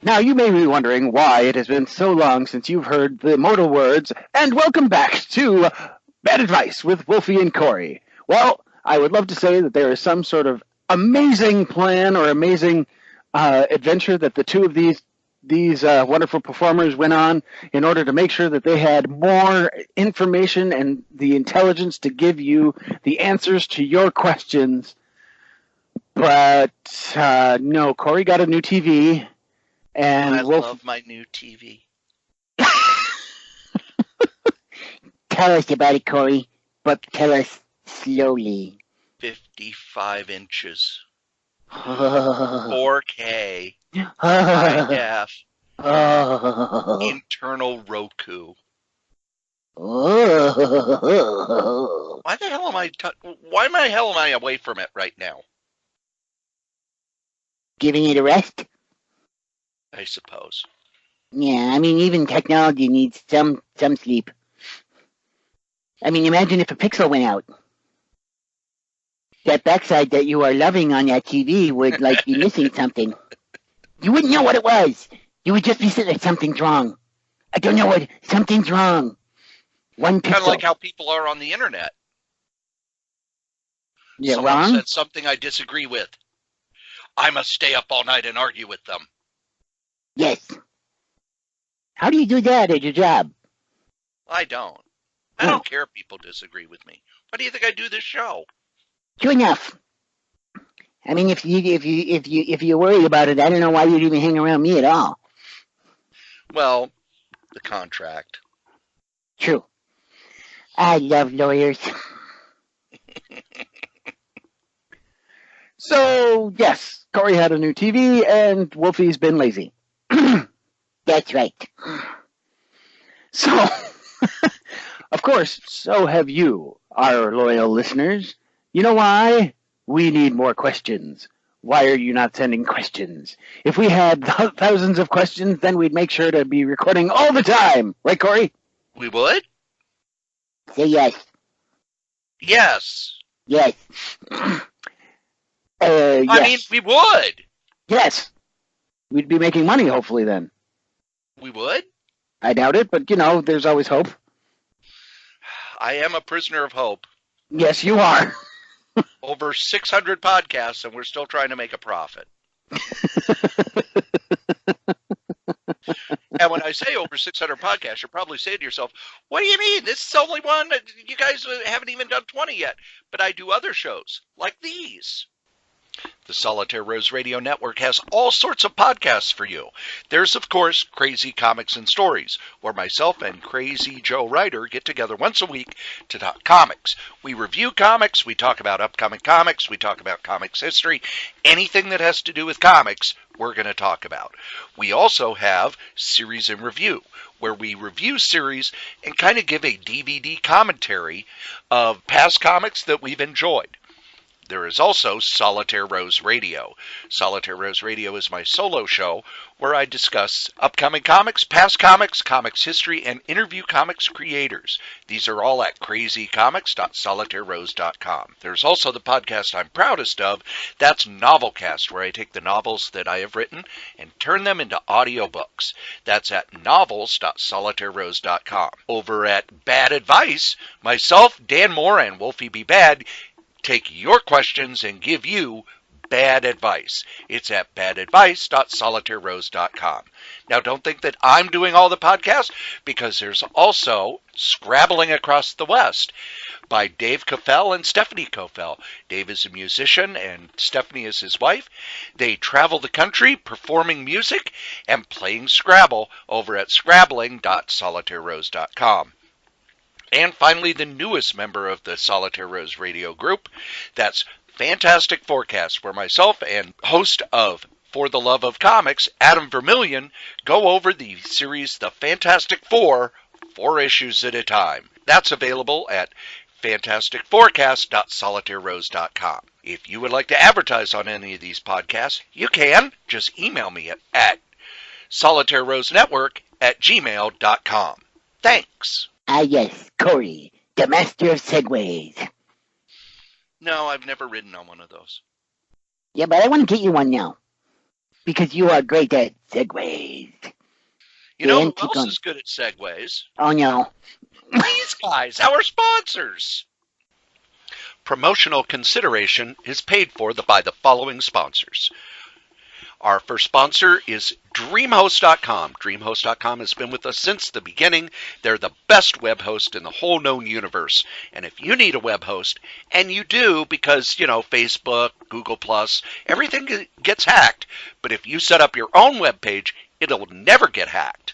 Now, you may be wondering why it has been so long since you've heard the immortal words, and welcome back to Bad Advice with Wolfie and Cory. Well, I would love to say that there is some sort of amazing plan or amazing adventure that the two of these wonderful performers went on in order to make sure that they had more information and the intelligence to give you the answers to your questions. But no, Cory got a new TV. And I love my new TV. Tell us about it, Cory, but tell us slowly. 55 inches. 4K. High def. Internal Roku. Why the hell am I away from it right now? Giving it a rest? I suppose. Yeah, I mean, even technology needs some sleep. I mean, imagine if a pixel went out. That backside that you are loving on that TV would, be missing something. You wouldn't know what it was. You would just be sitting there, something's wrong. I don't know what, something's wrong. One pixel. Kind of like how people are on the internet. Yeah, Someone wrong? said something I disagree with. I must stay up all night and argue with them. Yes. How do you do that at your job? I don't. I don't care if people disagree with me. Why do you think I do this show? True enough. I mean, if you worry about it, I don't know why you'd even hang around me at all. Well, the contract. True. I love lawyers. So, yes, Cory had a new TV, and Wolfie's been lazy. That's right. So, of course, so have you, our loyal listeners. You know why? We need more questions. Why are you not sending questions? If we had thousands of questions, then we'd make sure to be recording all the time. Right, Cory? We would? Say yes. Yes. Yes. Yes. I mean, we would. Yes. We'd be making money, hopefully, then. We would? I doubt it, but, there's always hope. I am a prisoner of hope. Yes, you are. Over 600 podcasts, and we're still trying to make a profit. And when I say over 600 podcasts, you're probably saying to yourself, what do you mean? This is only one. You guys haven't even done 20 yet. But I do other shows, like these. The Solitaire Rose Radio Network has all sorts of podcasts for you. There's, of course, Crazy Comics and Stories, where myself and Crazy Joe Ryder get together once a week to talk comics. We review comics, we talk about upcoming comics, we talk about comics history. Anything that has to do with comics, we're going to talk about. We also have Series in Review, where we review series and kind of give a DVD commentary of past comics that we've enjoyed. There is also Solitaire Rose Radio. Solitaire Rose Radio is my solo show where I discuss upcoming comics, past comics, comics history, and interview comics creators. These are all at crazycomics.solitairerose.com. There's also the podcast I'm proudest of. That's Novelcast, where I take the novels that I have written and turn them into audiobooks. That's at novels.solitairerose.com. Over at Bad Advice, myself, Dan Mohr, and Wolfie B take your questions and give you bad advice. It's at badadvice.solitairerose.com. Now, don't think that I'm doing all the podcasts, because there's also Scrabbling Across the West by Dave Coffell and Stephanie Coffell. Dave is a musician and Stephanie is his wife. They travel the country performing music and playing Scrabble over at scrabbling.solitairerose.com. And finally, the newest member of the Solitaire Rose Radio group, that's Fantastic Forecast, where myself and host of For the Love of Comics, Adam Vermillion, go over the series The Fantastic Four, 4 issues at a time. That's available at fantasticforecast.solitairerose.com. If you would like to advertise on any of these podcasts, you can. Just email me at solitairerosenetwork@gmail.com. Thanks. Yes, Cory, the master of segways. No, I've never ridden on one of those. Yeah, but I want to get you one now. Because you are great at segues. You know Dan, who keep else going. is good at segues? Oh, no. These guys, our sponsors. Promotional consideration is paid for by the following sponsors. Our first sponsor is DreamHost.com. DreamHost.com has been with us since the beginning. They're the best web host in the whole known universe. And if you need a web host, and you do because, Facebook, Google+, everything gets hacked. But if you set up your own web page, it'll never get hacked.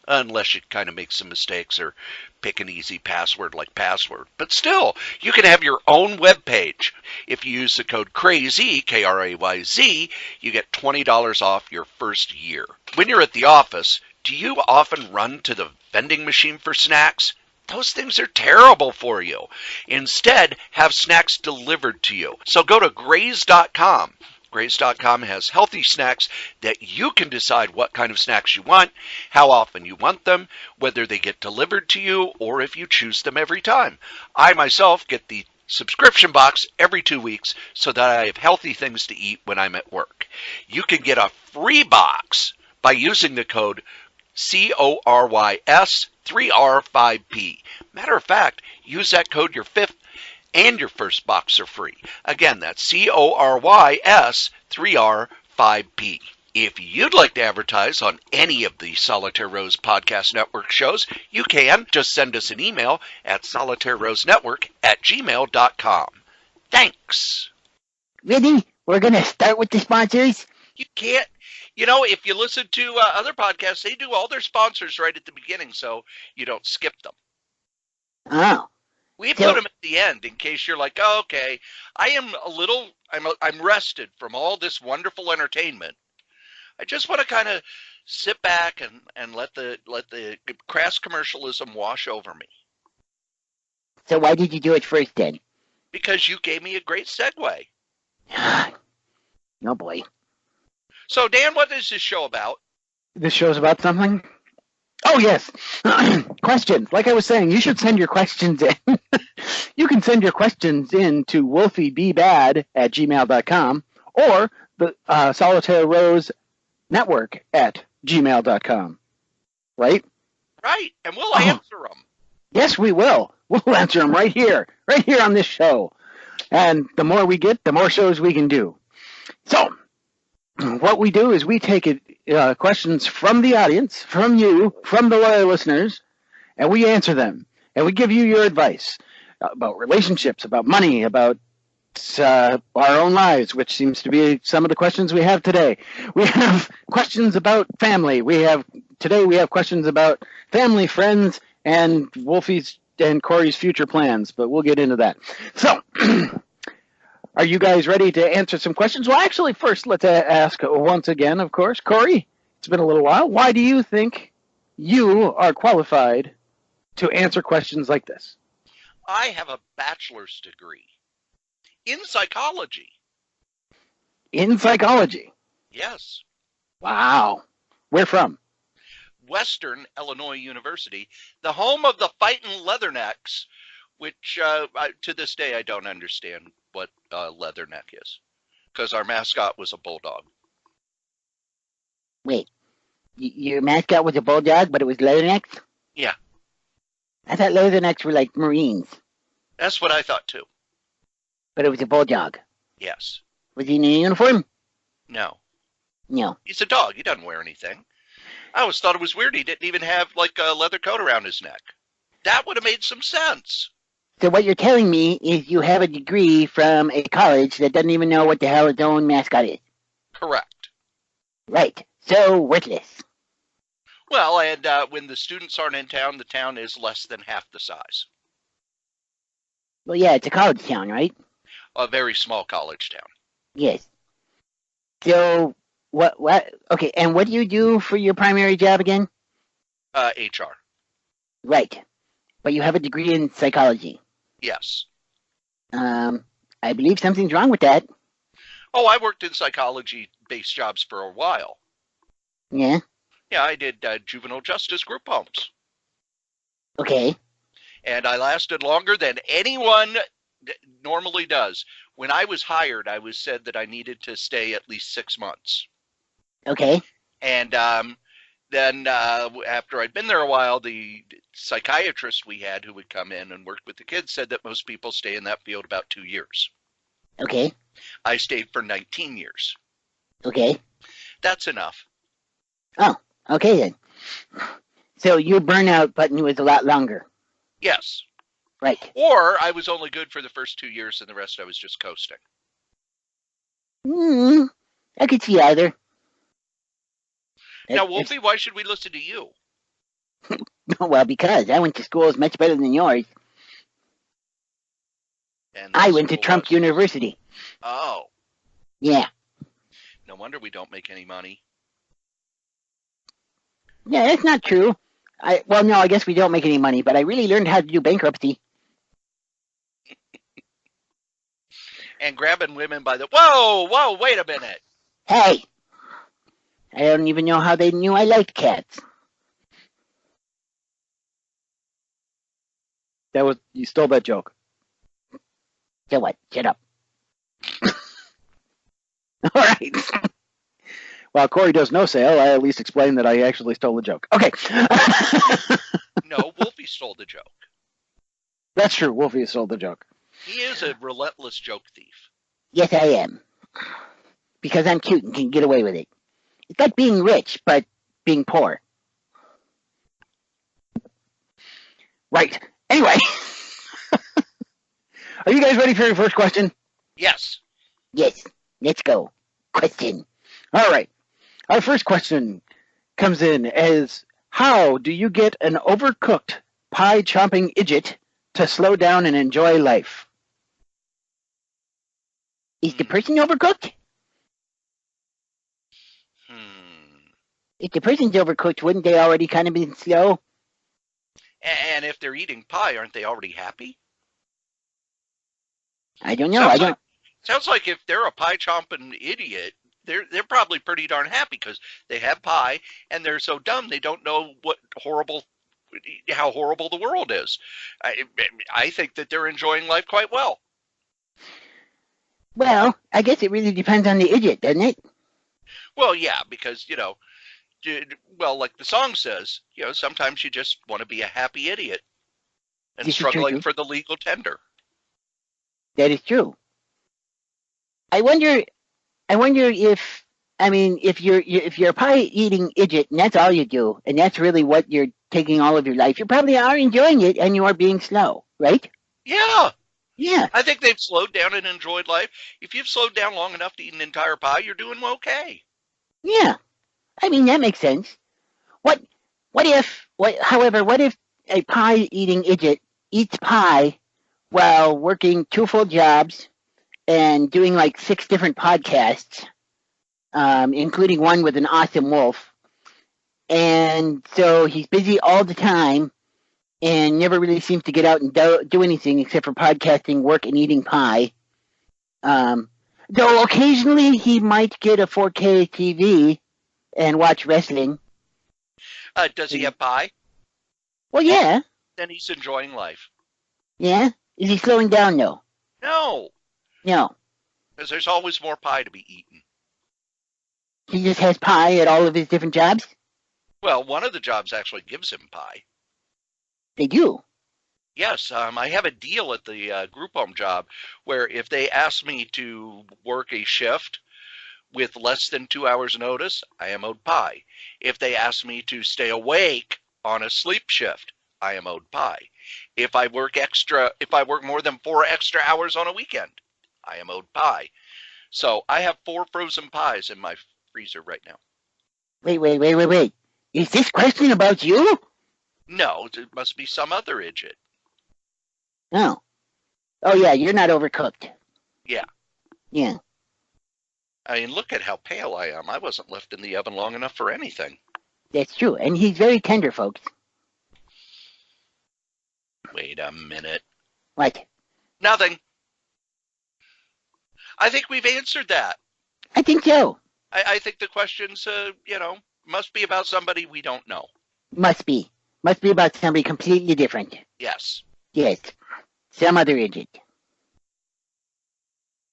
Unless you kind of make some mistakes or pick an easy password like password. But still, you can have your own web page. If you use the code CRAYZ, K-R-A-Y-Z, you get $20 off your first year. When you're at the office, do you often run to the vending machine for snacks? Those things are terrible for you. Instead, have snacks delivered to you. So go to Graze.com. Graze.com has healthy snacks that you can decide what kind of snacks you want, how often you want them, whether they get delivered to you, or if you choose them every time. I myself get the subscription box every 2 weeks so that I have healthy things to eat when I'm at work. You can get a free box by using the code CORYS3R5P. Matter of fact, use that code your fifth and your first box are free. Again, that's CORYS3R5P. If you'd like to advertise on any of the Solitaire Rose Podcast Network shows, you can. Just send us an email at solitairerosenetwork@gmail.com. Thanks. Really? We're going to start with the sponsors? You can't. If you listen to other podcasts, they do all their sponsors right at the beginning, so you don't skip them. Oh. We put them at the end in case you're like, oh, okay, I'm rested from all this wonderful entertainment. I just want to kind of sit back and let the crass commercialism wash over me. So why did you do it first then? Because you gave me a great segue. Oh boy. So Dan, what is this show about? This show's about something? Oh, yes. Questions. Like I was saying, you should send your questions in. You can send your questions in to wolfiebad@gmail.com or the Solitaire Rose Network @gmail.com. Right? Right. And we'll answer them. Yes, we will. We'll answer them right here on this show. And the more we get, the more shows we can do. So, what we do is we take questions from the audience, from you, from the loyal listeners, and we answer them. And we give you your advice about relationships, about money, about our own lives, which seems to be some of the questions we have today. We have questions about family. Today we have questions about family, friends, and Wolfie's and Cory's future plans, but we'll get into that. So, are you guys ready to answer some questions? Well, actually, first, let's ask once again, of course. Cory, it's been a little while. Why do you think you are qualified to answer questions like this? I have a bachelor's degree in psychology. In psychology? Yes. Wow. Where from? Western Illinois University, the home of the Fightin' Leathernecks, which to this day I don't understand what leatherneck is, because our mascot was a bulldog. Wait, your mascot was a bulldog, but it was leathernecks? Yeah. I thought leathernecks were like Marines. That's what I thought too. But it was a bulldog. Yes. Was he in a uniform? No. No. He's a dog. He doesn't wear anything. I always thought it was weird he didn't even have like a leather coat around his neck. That would have made some sense. So what you're telling me is you have a degree from a college that doesn't even know what the hell its own mascot is. Correct. Right. So worthless. Well, and when the students aren't in town, the town is less than half the size. Well, yeah, it's a college town, right? A very small college town. Yes. So what? Okay, and what do you do for your primary job again? HR. Right. But you have a degree in psychology. Yes. I believe something's wrong with that. Oh, I worked in psychology-based jobs for a while. Yeah? Yeah, I did juvenile justice group homes. Okay. And I lasted longer than anyone normally does. When I was hired, I was said that I needed to stay at least 6 months. Okay. And then after I'd been there a while, the psychiatrist we had who would come in and work with the kids said that most people stay in that field about 2 years. Okay. I stayed for 19 years. Okay. That's enough. Oh, okay then. So your burnout button was a lot longer. Yes. Right. Or I was only good for the first 2 years and the rest I was just coasting. I could see either. Now, Wolfie, why should we listen to you? Well, because I went to schools much better than yours. And I went to Trump University. Oh. Yeah. No wonder we don't make any money. Yeah, that's not true. Well, no, I guess we don't make any money, but I really learned how to do bankruptcy. And grabbing women by the... Whoa, wait a minute. Hey! I don't even know how they knew I liked cats. You stole that joke. So what? Shut up. All right. Well, Cory does no sale. I at least explained that I actually stole the joke. Okay. No, Wolfie stole the joke. That's true. Wolfie stole the joke. He is a relentless joke thief. Yes, I am. Because I'm cute and can get away with it. It's like being rich, but being poor. Right. Anyway. Are you guys ready for your first question? Yes. Yes. Let's go. Question. All right. Our first question comes in as, how do you get an overcooked pie-chomping idiot to slow down and enjoy life? Is the person overcooked? If the person's overcooked, wouldn't they already kind of be slow? And if they're eating pie, aren't they already happy? I don't know. Sounds like if they're a pie-chomping idiot, they're probably pretty darn happy because they have pie and they're so dumb they don't know how horrible the world is. I think that they're enjoying life quite well. Well, I guess it really depends on the idiot, doesn't it? Well, yeah, because, like the song says, sometimes you just want to be a happy idiot and struggling for the legal tender. That is true. I wonder if you're a pie-eating idiot and that's all you do, and that's really what you're taking all of your life, you probably are enjoying it and you are being slow, right? Yeah. Yeah. I think they've slowed down and enjoyed life. If you've slowed down long enough to eat an entire pie, you're doing okay. Yeah. I mean, that makes sense. However, what if a pie-eating idiot eats pie while working 2 full jobs and doing like 6 different podcasts, including one with an awesome wolf. And so he's busy all the time and never really seems to get out and do anything except for podcasting, work, and eating pie. Though occasionally he might get a 4K TV and watch wrestling. Does he have pie? Well, yeah. Then he's enjoying life. Yeah? Is he slowing down, though? No. No. Because there's always more pie to be eaten. He just has pie at all of his different jobs? Well, one of the jobs actually gives him pie. They do? Yes. I have a deal at the group home job where if they ask me to work a shift with less than 2 hours notice, I am owed pie. If they ask me to stay awake on a sleep shift, I am owed pie. If I work more than 4 extra hours on a weekend, I am owed pie. So I have 4 frozen pies in my freezer right now. Wait. Is this question about you? No, it must be some other idiot. No. Oh, yeah, you're not overcooked. Yeah. Yeah. I mean, look at how pale I am. I wasn't left in the oven long enough for anything. That's true. And he's very tender, folks. Wait a minute. What? Nothing. I think we've answered that. I think so. I think the questions, must be about somebody we don't know. Must be. Must be about somebody completely different. Yes. Yes. Some other idiot.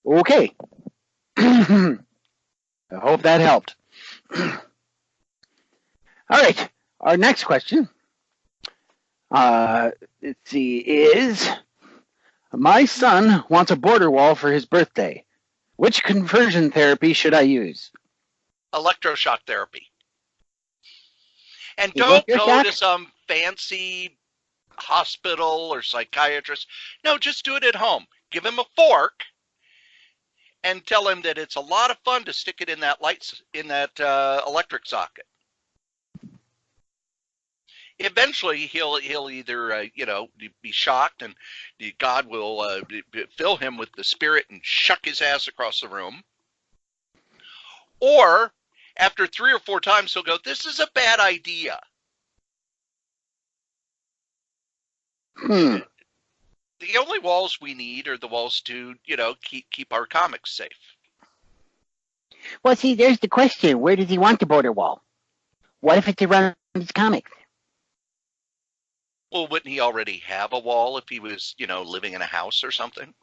Okay. I hope that helped. All right. Our next question, let's see, is my son wants a border wall for his birthday. Which conversion therapy should I use? Electroshock therapy. And don't go Electroshock? to some fancy hospital or psychiatrist. No, just do it at home. Give him a fork and tell him that it's a lot of fun to stick it in that electric socket. Eventually, he'll either be shocked, and God will fill him with the Spirit and shuck his ass across the room, or after 3 or 4 times he'll go, "This is a bad idea." The only walls we need are the walls to keep our comics safe. Well, see, there's the question. Where does he want the border wall? What if it's around his comics? Well, wouldn't he already have a wall if he was, living in a house or something?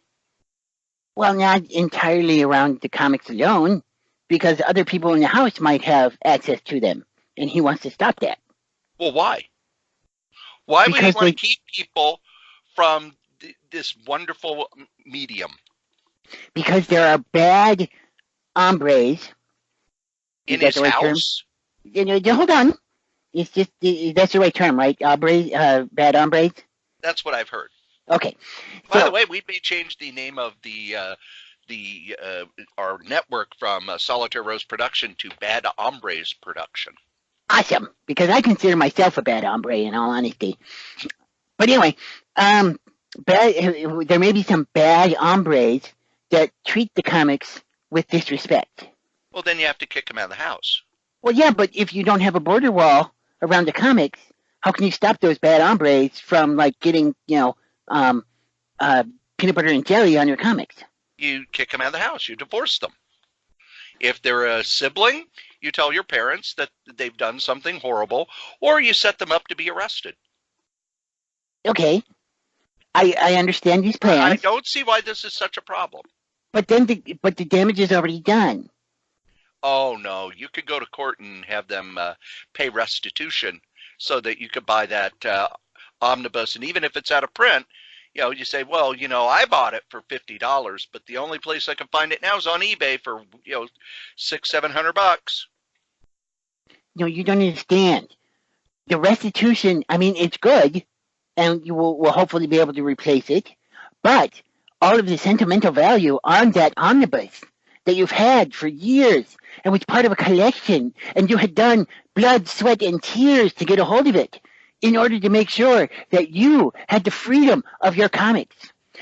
Well, not entirely around the comics alone, because other people in the house might have access to them, and he wants to stop that. Well, why? Why would he want to keep people from this wonderful medium? Because there are bad hombres. In his house? Hold on. It's just, that's the right term, right? Bad hombres? That's what I've heard. Okay. By the way, we may change the name of our network from Solitaire Rose Production to Bad Hombres Production. Awesome, because I consider myself a bad hombre, in all honesty. But anyway, there may be some bad hombres that treat the comics with disrespect. Well, then you have to kick them out of the house. Well, yeah, but if you don't have a border wall around the comics, how can you stop those bad hombres from getting peanut butter and jelly on your comics? You kick them out of the house. You divorce them. If they're a sibling, you tell your parents that they've done something horrible, or you set them up to be arrested. Okay, I understand these plans. I don't see why this is such a problem. But the damage is already done. Oh no, you could go to court and have them pay restitution so that you could buy that omnibus, and even if it's out of print, you say, well, I bought it for $50, but the only place I can find it now is on eBay for $600-700. No, you don't understand. The restitution, I mean, it's good, and you will hopefully be able to replace it, but all of the sentimental value on that omnibus that you've had for years and was part of a collection, and you had done blood, sweat, and tears to get a hold of it in order to make sure that you had the freedom of your comics.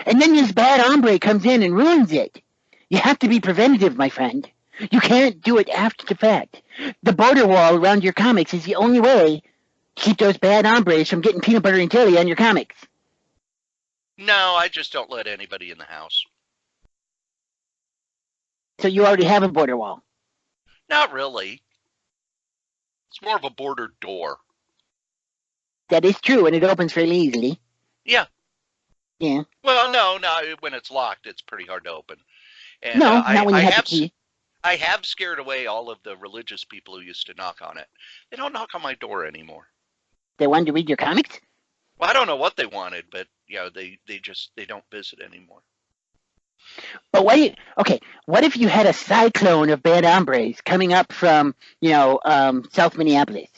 And then this bad hombre comes in and ruins it. You have to be preventative, my friend. You can't do it after the fact. The border wall around your comics is the only way to keep those bad hombres from getting peanut butter and jelly on your comics. No, I just don't let anybody in the house. So you already have a border wall? Not really. It's more of a border door. That is true, and it opens fairly easily. Yeah. Yeah. Well, no, when it's locked, it's pretty hard to open. And, no, not when you have the key. I have scared away all of the religious people who used to knock on it. They don't knock on my door anymore. They wanted to read your comics? Well, I don't know what they wanted, but they don't visit anymore. But what if you had a cyclone of bad hombres coming up from, South Minneapolis?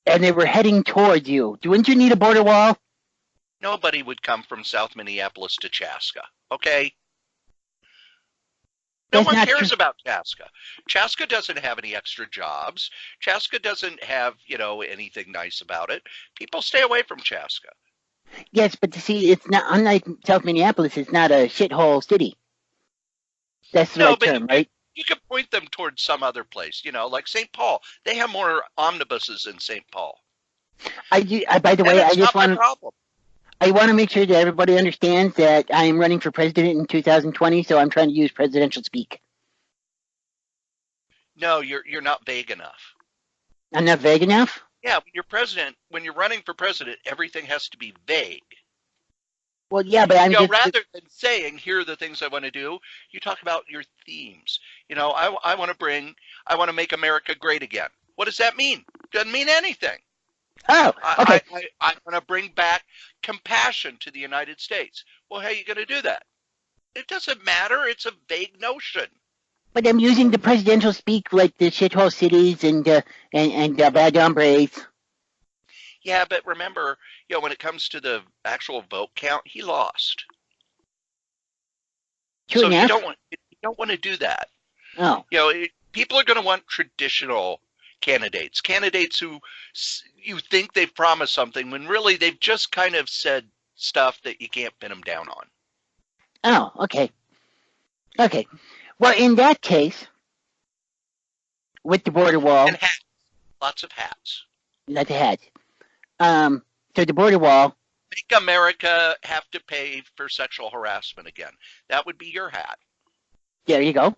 And they were heading towards you. Wouldn't you need a border wall? Nobody would come from South Minneapolis to Chaska, okay? No one cares about Chaska. Chaska doesn't have any extra jobs. Chaska doesn't have, anything nice about it. People stay away from Chaska. Yes, but see, it's not, unlike South Minneapolis, it's not a shithole city. That's the right term, right? You could point them towards some other place, like St. Paul. They have more omnibuses in St. Paul. By the way, I want to make sure that everybody understands that I am running for president in 2020, so I'm trying to use presidential speak. No, you're not vague enough. I'm not vague enough? Yeah, when you're running for president, everything has to be vague. Well, yeah, but rather than saying, here are the things I want to do, you talk about your themes. I want to bring I want to make America great again. What does that mean? Doesn't mean anything. Oh, okay. I want to bring back compassion to the United States. Well, how are you going to do that? It doesn't matter. It's a vague notion. But I'm using the presidential speak like the shithole cities and bad hombres. Yeah, but remember, when it comes to the actual vote count, he lost. True so enough. you don't want to do that. Oh. People are going to want traditional candidates who you think they've promised something when really they've just kind of said stuff that you can't pin them down on. Oh, okay. Okay. Well, in that case, with the border wall. And hats. Lots of hats. Lots of hats. So the border wall. Make America have to pay for sexual harassment again. That would be your hat. There you go.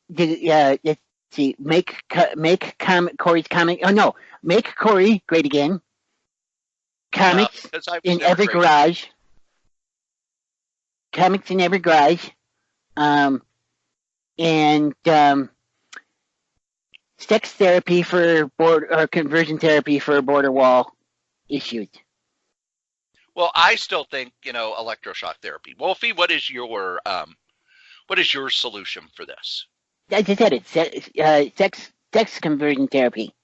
Let's see. Make Cory's comic. Oh no, make Cory great again. Comics in every garage. Comics in every garage. And sex therapy for conversion therapy for border wall issues. Well, I still think electroshock therapy. Wolfie, what is your solution for this? I just said it. Sex conversion therapy.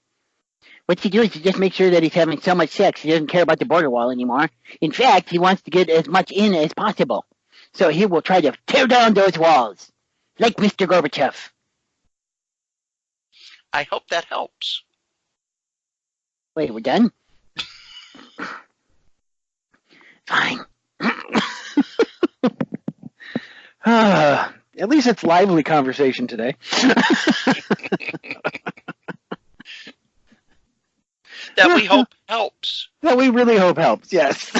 What you do is you just make sure that he's having so much sex he doesn't care about the border wall anymore. In fact, he wants to get as much in as possible. So he will try to tear down those walls, like Mr. Gorbachev. I hope that helps. Wait, we're done? Fine. At least it's lively conversation today. That we hope helps. That we really hope helps, yes.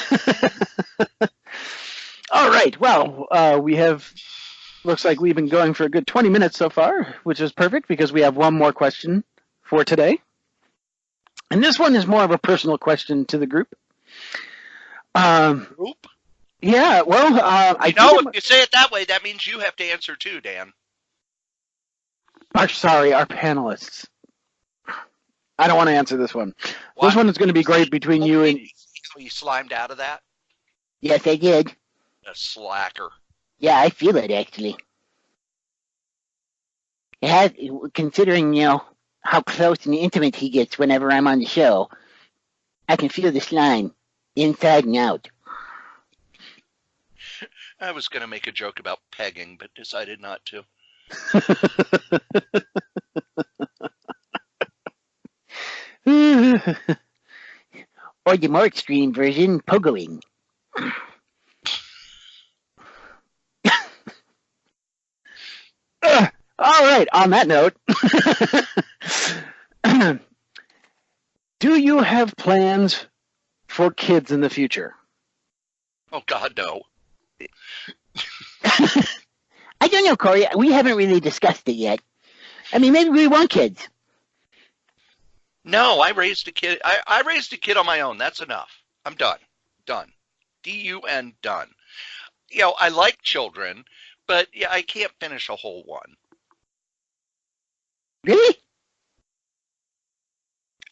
All right, well, looks like we've been going for a good 20 minutes so far, which is perfect because we have one more question for today. And this one is more of a personal question to the group. Group? Yeah, well, if you say it that way, that means you have to answer too, Dan. Our panelists. I don't want to answer this one. What? This one is going to be great between you and... You slimed out of that? Yes, I did. A slacker. Yeah, I feel it, actually. It has, considering, how close and intimate he gets whenever I'm on the show, I can feel the slime inside and out. I was going to make a joke about pegging, but decided not to. Or the more extreme version, pogoing. All right, on that note, do you have plans for kids in the future? Oh, God, no. I don't know, Cory. We haven't really discussed it yet. I mean, maybe we want kids. No, I raised a kid. I raised a kid on my own. That's enough. I'm done. Done. D-U-N, done. I like children, but I can't finish a whole one. Really?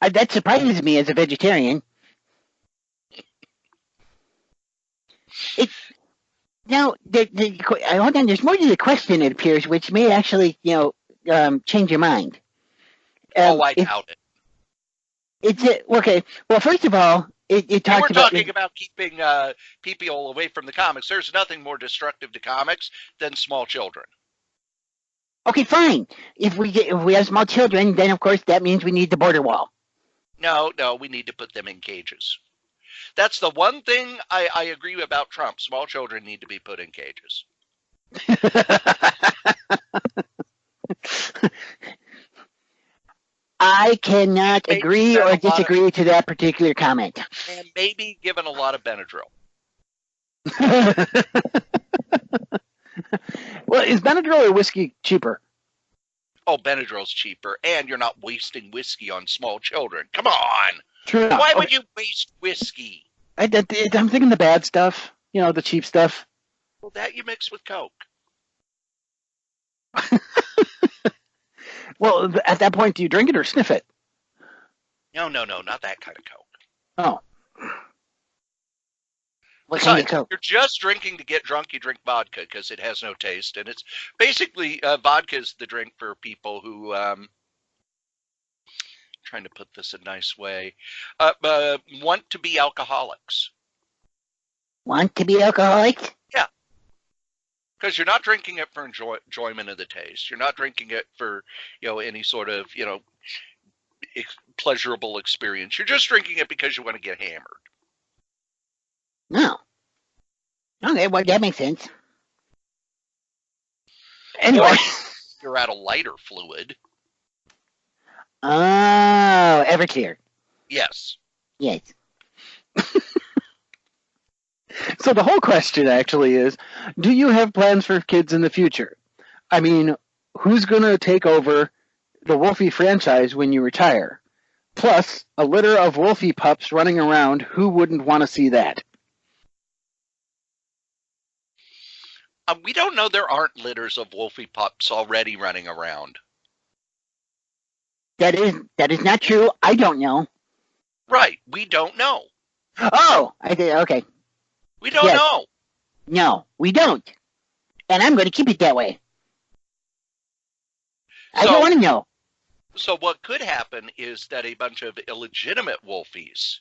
That surprises me as a vegetarian. Now, hold on. There's more to the question, it appears, which may actually, change your mind. I doubt it. Okay. Well, first of all, it talks about... We're talking about keeping people away from the comics. There's nothing more destructive to comics than small children. Okay, fine. If we have small children, then of course that means we need the border wall. No, we need to put them in cages. That's the one thing I agree about Trump. Small children need to be put in cages. I cannot agree or disagree to that particular comment. And maybe given a lot of Benadryl. Well, is Benadryl or whiskey cheaper? Oh, Benadryl's cheaper, and you're not wasting whiskey on small children. Come on! True. Why would you waste whiskey? I'm thinking the bad stuff, the cheap stuff. Well, that you mix with Coke. Well, at that point, do you drink it or sniff it? No, not that kind of Coke. Oh. What kind of Besides, Coke? you're just drinking to get drunk. You drink vodka because it has no taste, and it's basically vodka is the drink for people who trying to put this a nice way want to be alcoholics. Want to be alcoholic? Yeah, because you're not drinking it for enjoyment of the taste. You're not drinking it for any sort of pleasurable experience. You're just drinking it because you want to get hammered. No. Okay, well, that makes sense. Anyway. You're out of lighter fluid. Oh, Everclear. Yes. Yes. So the whole question actually is, do you have plans for kids in the future? I mean, who's going to take over the Wolfie franchise when you retire? Plus, a litter of Wolfie pups running around, who wouldn't want to see that? We don't know. There aren't litters of Wolfie pups already running around. That is not true. I don't know. Right. We don't know. Oh, I did. Okay. We don't know. No, we don't. And I'm going to keep it that way. I don't want to know. So what could happen is that a bunch of illegitimate Wolfies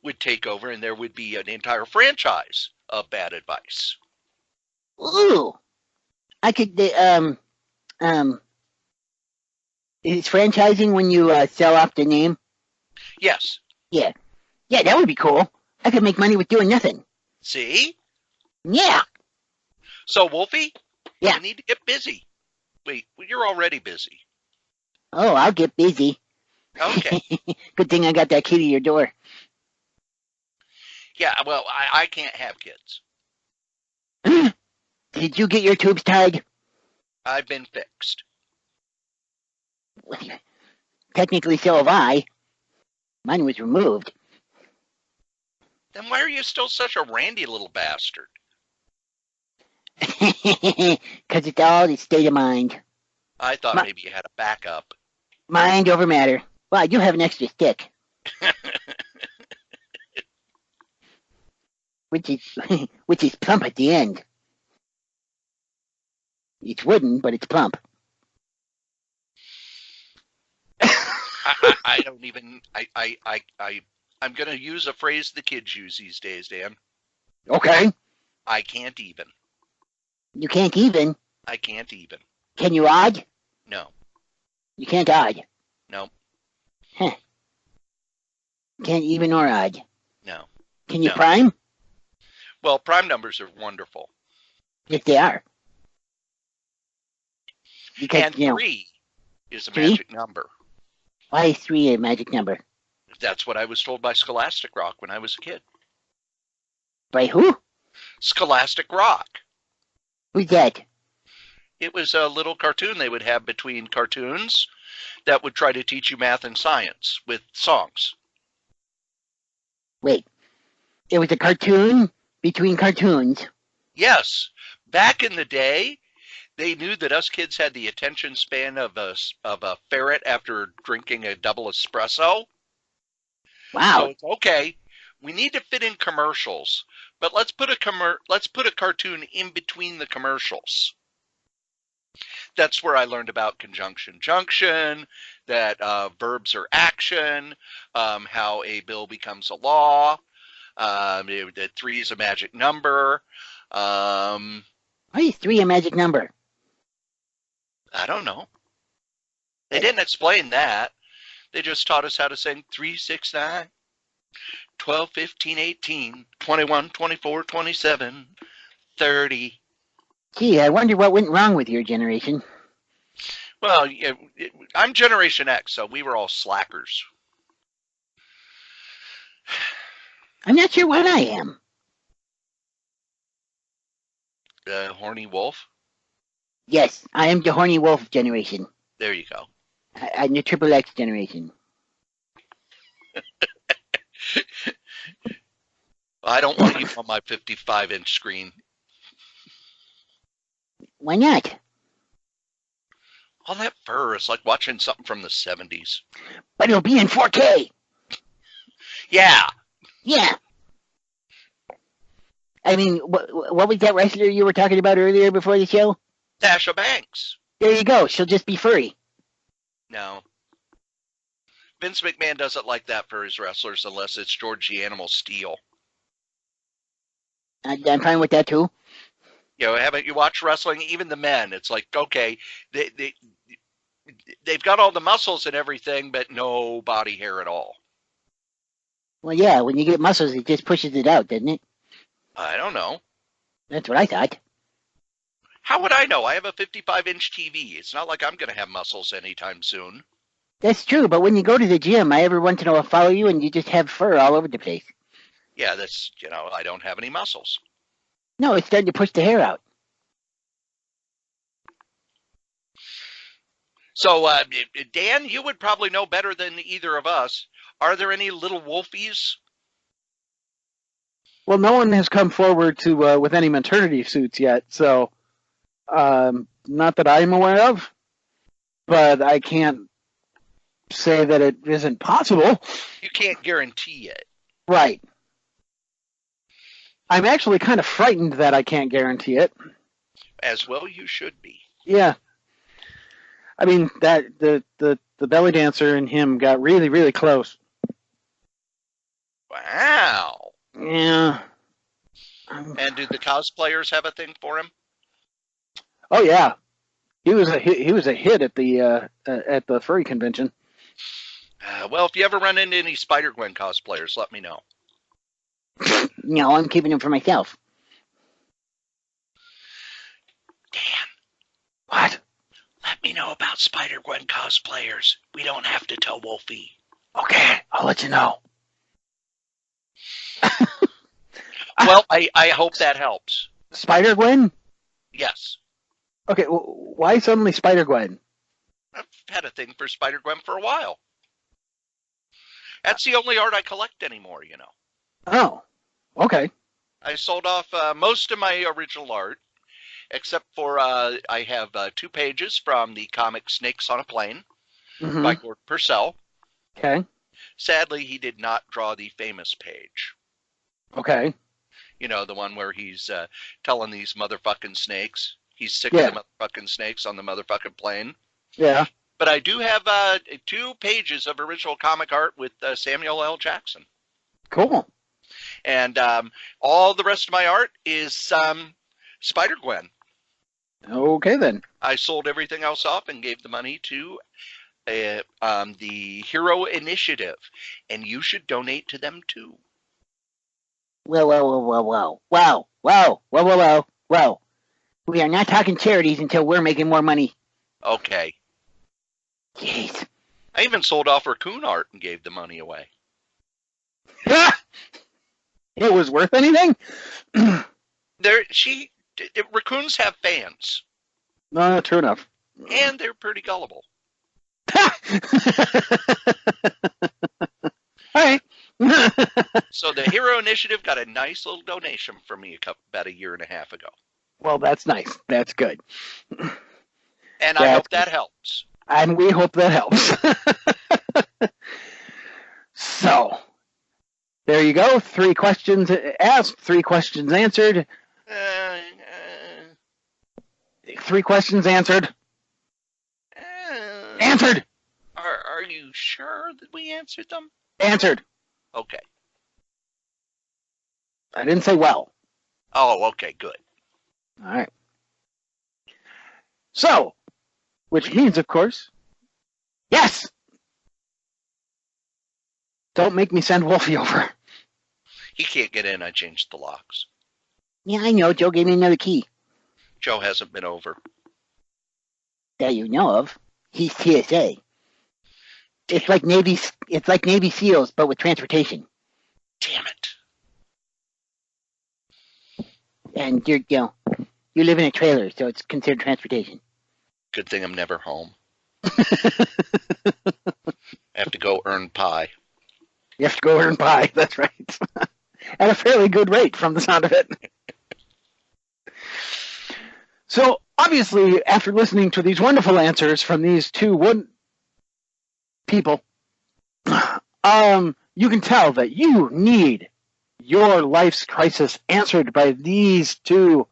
would take over, and there would be an entire franchise of bad advice. Ooh. I could, is franchising when you sell off the name? Yes. Yeah. Yeah, that would be cool. I could make money with doing nothing. See? Yeah. So, Wolfie? Yeah. You need to get busy. Wait, you're already busy. Oh, I'll get busy. Okay. Good thing I got that key to your door. Yeah, well, I can't have kids. Did you get your tubes tied? I've been fixed. Technically, so have I. Mine was removed. Then why are you still such a randy little bastard? Because it's all the state of mind. I thought maybe you had a backup. Mind over matter. Well, I do have an extra stick. which is plump at the end. It's wooden, but it's plump. I don't even. I'm going to use a phrase the kids use these days, Dan. Okay. I can't even. You can't even? I can't even. Can you odd? No. You can't odd? No. Huh. Can't even or odd? No. Can you prime? Well, prime numbers are wonderful. Yes, they are. Because, and 3 is a magic number. Why is 3 a magic number? That's what I was told by Scholastic Rock when I was a kid. By who? Scholastic Rock. Who's that? It was a little cartoon they would have between cartoons that would try to teach you math and science with songs. Wait. It was a cartoon between cartoons? Yes. Back in the day, they knew that us kids had the attention span of a ferret after drinking a double espresso. Wow. So it's okay. We need to fit in commercials, but let's put a cartoon in between the commercials. That's where I learned about conjunction junction, that verbs are action, how a bill becomes a law, that 3 is a magic number. Why is 3 a magic number? I don't know. They didn't explain that. They just taught us how to sing 3, 6, 9, 12, 15, 18, 21, 24, 27, 30. Gee, I wonder what went wrong with your generation. Well, I'm Generation X, so we were all slackers. I'm not sure what I am. Horny wolf? Yes, I am the horny wolf generation. There you go. I'm the triple X generation. I don't want you on my 55-inch screen. Why not? All that fur is like watching something from the 70s. But it'll be in 4K. Yeah. Yeah. I mean, what was that wrestler you were talking about earlier before the show? Sasha Banks. There you go. She'll just be furry. No. Vince McMahon doesn't like that for his wrestlers unless it's George the Animal Steel. I'm fine with that too. You know, haven't you watched wrestling? Even the men, it's like, okay, they've got all the muscles and everything, but no body hair at all. Well, yeah, when you get muscles, it just pushes it out, doesn't it? I don't know. That's what I thought. How would I know? I have a 55-inch TV. It's not like I'm going to have muscles anytime soon. That's true, but when you go to the gym, I every once in a while follow you and you just have fur all over the place. Yeah, that's, you know, I don't have any muscles. No, it's starting to push the hair out. So, Dan, you would probably know better than either of us. Are there any little wolfies? Well, no one has come forward to with any maternity suits yet, so not that I'm aware of, but I can't say that it isn't possible. You can't guarantee it. Right. I'm actually kind of frightened that I can't guarantee it. As well you should be. Yeah. I mean, that the belly dancer and him got really, really close. Wow. Yeah. And do the cosplayers have a thing for him? Oh yeah. He was a hit at the furry convention. Well, if you ever run into any Spider-Gwen cosplayers, let me know. No, I'm keeping them for myself. Dan. What? Let me know about Spider-Gwen cosplayers. We don't have to tell Wolfie. Okay, I'll let you know. Well, I hope that helps. Spider-Gwen? Yes. Okay, why suddenly Spider-Gwen? I've had a thing for Spider-Gwen for a while. That's the only art I collect anymore, you know. Oh, okay. I sold off most of my original art, except for I have 2 pages from the comic Snakes on a Plane by Gord Purcell. Okay. Sadly, he did not draw the famous page. Okay. You know, the one where he's telling these motherfucking snakes. He's sick of the motherfucking snakes on the motherfucking plane. Yeah. But I do have 2 pages of original comic art with Samuel L. Jackson. Cool. And all the rest of my art is Spider-Gwen. Okay, then. I sold everything else off and gave the money to the Hero Initiative. And you should donate to them, too. Whoa. We are not talking charities until we're making more money. Okay. Jeez. I even sold off raccoon art and gave the money away. It was worth anything? Raccoons have fans. No, true enough. And they're pretty gullible. All right. So the Hero Initiative got a nice little donation from me about 1.5 years ago. Well, that's nice. That's good. And I hope that helps. And we hope that helps. So, there you go. 3 questions asked, 3 questions answered. 3 questions answered. Answered! Are you sure that we answered them? Answered. Okay. I didn't say well. Oh, okay, good. All right. So, which means, of course, yes! Don't make me send Wolfie over. He can't get in. I changed the locks. Yeah, I know. Joe gave me another key. Joe hasn't been over. That you know of. He's TSA. It's like Navy SEALs, but with transportation. Damn it. And you live in a trailer, so it's considered transportation. Good thing I'm never home. I have to go earn pie. You have to go earn pie, that's right. At a fairly good rate from the sound of it. So, obviously, after listening to these wonderful answers from these two people, you can tell that you need your life's crisis answered by these two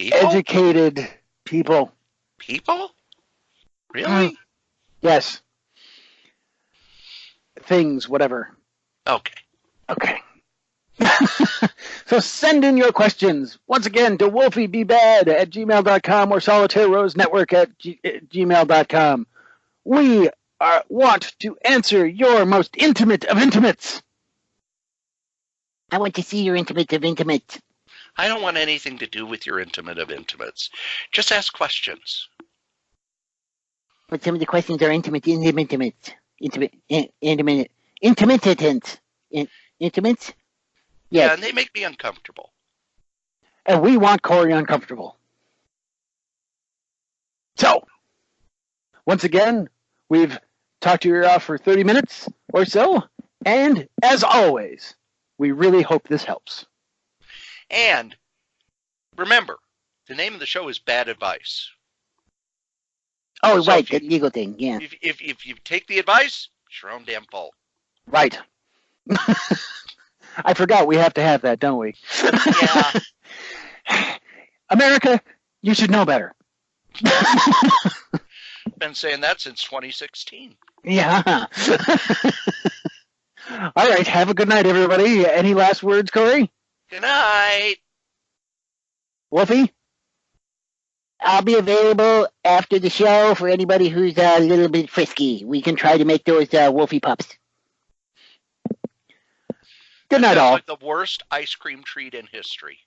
educated people. People? Really? Yes. Things, whatever. Okay. So send in your questions once again to wolfiebebad@gmail.com or solitairerosenetwork@gmail.com. We want to answer your most intimate of intimates. I want to see your intimate of intimate. I don't want anything to do with your intimate of intimates. Just ask questions. But some of the questions are intimate. Yes. Yeah, and they make me uncomfortable. And we want Cory uncomfortable. So, once again, we've talked your ear off for 30 minutes or so, and as always, we really hope this helps. And remember, the name of the show is Bad Advice. Oh, so right, the legal thing, yeah. If you take the advice, it's your own damn fault. Right. I forgot we have to have that, don't we? Yeah. America, you should know better. Been saying that since 2016. Yeah. All right, have a good night, everybody. Any last words, Cory? Good night. Wolfie? I'll be available after the show for anybody who's a little bit frisky. We can try to make those Wolfie pups. Good night, all. Like the worst ice cream treat in history.